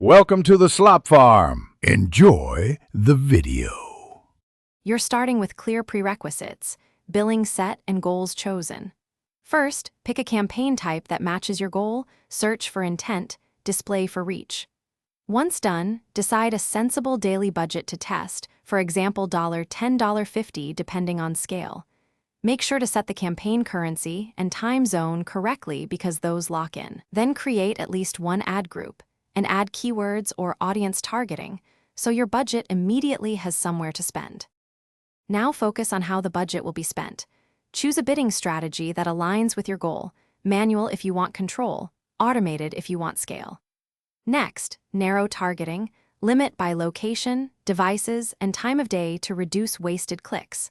Welcome to the Slop Farm. Enjoy the video. You're starting with clear prerequisites, billing set and goals chosen. First, pick a campaign type that matches your goal, search for intent, display for reach. Once done, decide a sensible daily budget to test, for example $10, $50 depending on scale. Make sure to set the campaign currency and time zone correctly because those lock in. Then create at least one ad group and add keywords or audience targeting so your budget immediately has somewhere to spend. Now focus on how the budget will be spent. Choose a bidding strategy that aligns with your goal, manual if you want control, automated if you want scale. Next, narrow targeting, limit by location, devices, and time of day to reduce wasted clicks.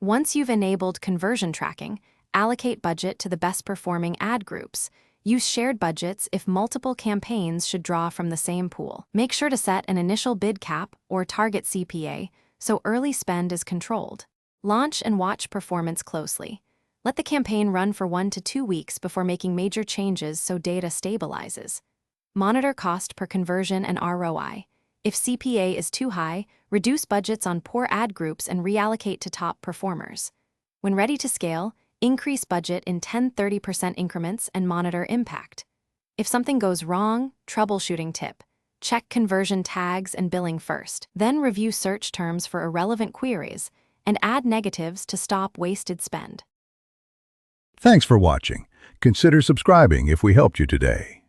Once you've enabled conversion tracking, allocate budget to the best-performing ad groups. Use shared budgets if multiple campaigns should draw from the same pool. Make sure to set an initial bid cap or target CPA so early spend is controlled. Launch and watch performance closely. Let the campaign run for 1 to 2 weeks before making major changes so data stabilizes. Monitor cost per conversion and ROI. If CPA is too high, reduce budgets on poor ad groups and reallocate to top performers. When ready to scale, increase budget in 10-30% increments and monitor impact. If something goes wrong, troubleshooting tip. Check conversion tags and billing first. Then review search terms for irrelevant queries and add negatives to stop wasted spend. Thanks for watching. Consider subscribing if we helped you today.